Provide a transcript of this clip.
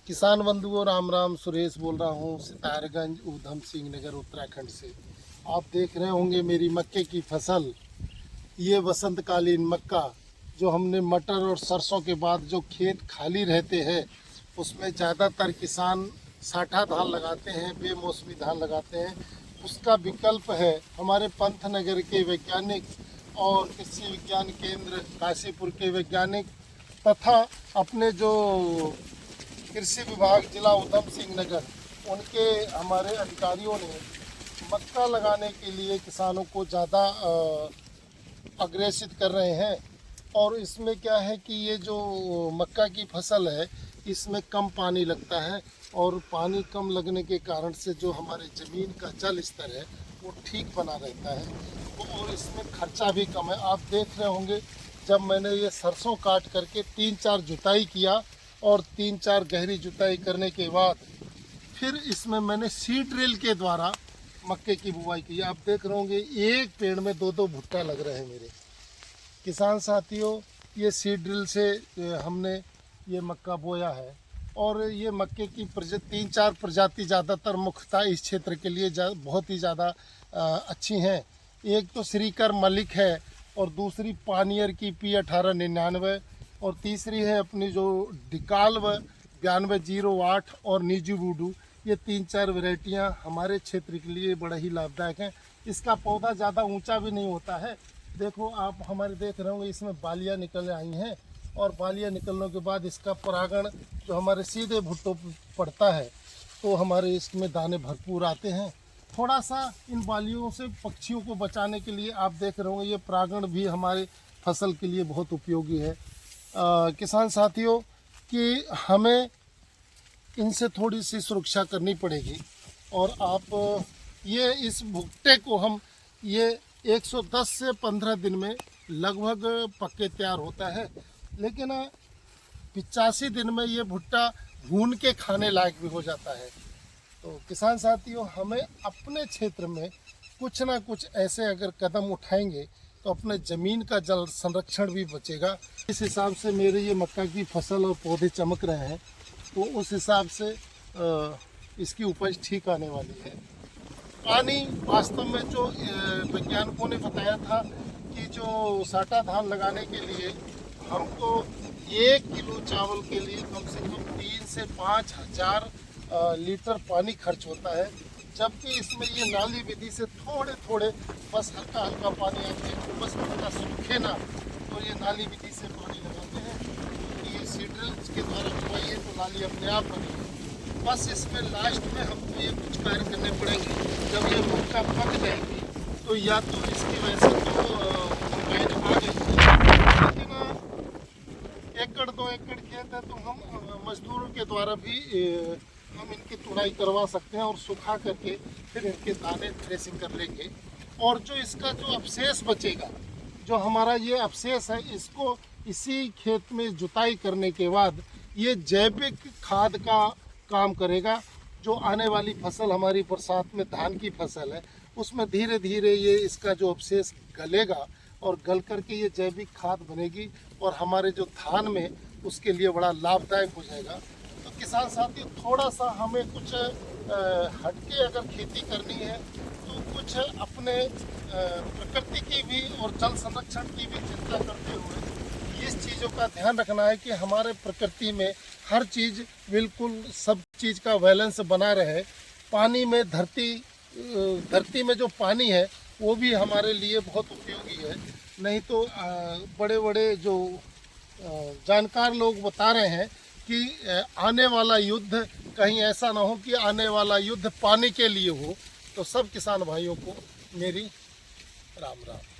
किसान बंधुओं राम राम। सुरेश बोल रहा हूँ सितारगंज ऊधम सिंह नगर उत्तराखंड से। आप देख रहे होंगे मेरी मक्के की फसल। ये वसंतकालीन मक्का जो हमने मटर और सरसों के बाद जो खेत खाली रहते हैं उसमें ज़्यादातर किसान साठा धान लगाते हैं, बेमौसमी धान लगाते हैं। उसका विकल्प है हमारे पंतनगर के वैज्ञानिक और कृषि विज्ञान केंद्र काशीपुर के वैज्ञानिक तथा अपने जो कृषि विभाग जिला ऊधम सिंह नगर उनके हमारे अधिकारियों ने मक्का लगाने के लिए किसानों को ज़्यादा अग्रेसित कर रहे हैं। और इसमें क्या है कि ये जो मक्का की फसल है इसमें कम पानी लगता है और पानी कम लगने के कारण से जो हमारे ज़मीन का जल स्तर है वो ठीक बना रहता है और इसमें खर्चा भी कम है। आप देख रहे होंगे जब मैंने ये सरसों काट करके 3-4 जुताई किया और 3-4 गहरी जुताई करने के बाद फिर इसमें मैंने सीड ड्रिल के द्वारा मक्के की बुआई की। आप देख रहे होंगे एक पेड़ में 2-2 भुट्टा लग रहे हैं मेरे किसान साथियों। ये सीड ड्रिल से हमने ये मक्का बोया है और ये मक्के की 3-4 प्रजाति ज़्यादातर मुख्यतः इस क्षेत्र के लिए बहुत ही ज़्यादा अच्छी हैं। एक तो श्रीकर मलिक है और दूसरी पानियर की P1899 और तीसरी है अपनी जो डिकाल्व 9208 और निजी वूडू। ये 3-4 वैरायटियाँ हमारे क्षेत्र के लिए बड़ा ही लाभदायक हैं। इसका पौधा ज़्यादा ऊंचा भी नहीं होता है। देखो आप हमारे देख रहे होंगे इसमें बालियाँ निकल आई हैं और बालियाँ निकलने के बाद इसका परागण जो हमारे सीधे भुट्टों पर पड़ता है तो हमारे इसमें दाने भरपूर आते हैं। थोड़ा सा इन बालियों से पक्षियों को बचाने के लिए आप देख रहे होंगे ये परागण भी हमारे फसल के लिए बहुत उपयोगी है। किसान साथियों कि हमें इनसे थोड़ी सी सुरक्षा करनी पड़ेगी और आप ये इस भुट्टे को हम ये 110 से 15 दिन में लगभग पक्के तैयार होता है, लेकिन 85 दिन में ये भुट्टा भून के खाने लायक भी हो जाता है। तो किसान साथियों हमें अपने क्षेत्र में कुछ ना कुछ ऐसे अगर कदम उठाएंगे तो अपने ज़मीन का जल संरक्षण भी बचेगा। इस हिसाब से मेरे ये मक्का की फसल और पौधे चमक रहे हैं तो उस हिसाब से इसकी उपज ठीक आने वाली है। पानी वास्तव में जो वैज्ञानिकों ने बताया था कि जो साठा धान लगाने के लिए हमको 1 किलो चावल के लिए कम से कम 3 से 5 हज़ार लीटर पानी खर्च होता है, जबकि इसमें ये नाली विधि से थोड़े थोड़े बस हल्का हल्का पानी आते हैं, बस हल्का सूखे ना तो ये नाली विधि से पानी लगाते हैं। तो ये सीड्रिल के द्वारा बुआई तो नाली अपने आप बनी। बस इसमें लास्ट में हमको ये कुछ कार्य करने पड़ेंगे। जब ये भुट्टा पक जाएगी तो या तो इसकी वजह से तो कंबाइन आ गई, लेकिन 1-2 एकड़ खेत है तो हम मजदूरों के द्वारा भी हम इनकी तुड़ाई करवा सकते हैं और सुखा करके फिर इनके दाने थ्रेसिंग कर लेंगे। और जो इसका जो अवशेष बचेगा, जो हमारा ये अवशेष है, इसको इसी खेत में जुताई करने के बाद ये जैविक खाद का काम करेगा। जो आने वाली फसल हमारी बरसात में धान की फसल है उसमें धीरे धीरे ये इसका जो अवशेष गलेगा और गल करके ये जैविक खाद बनेगी और हमारे जो धान में उसके लिए बड़ा लाभदायक हो जाएगा। तो किसान साथी थोड़ा सा हमें कुछ हटके अगर खेती करनी है तो कुछ अपने प्रकृति की भी और जल संरक्षण की भी चिंता करते हुए इस चीज़ों का ध्यान रखना है कि हमारे प्रकृति में हर चीज़ बिल्कुल सब चीज़ का बैलेंस बना रहे। पानी में धरती में जो पानी है वो भी हमारे लिए बहुत उपयोगी है। नहीं तो बड़े बड़े जो जानकार लोग बता रहे हैं कि आने वाला युद्ध कहीं ऐसा ना हो कि आने वाला युद्ध पानी के लिए हो। तो सब किसान भाइयों को मेरी राम राम।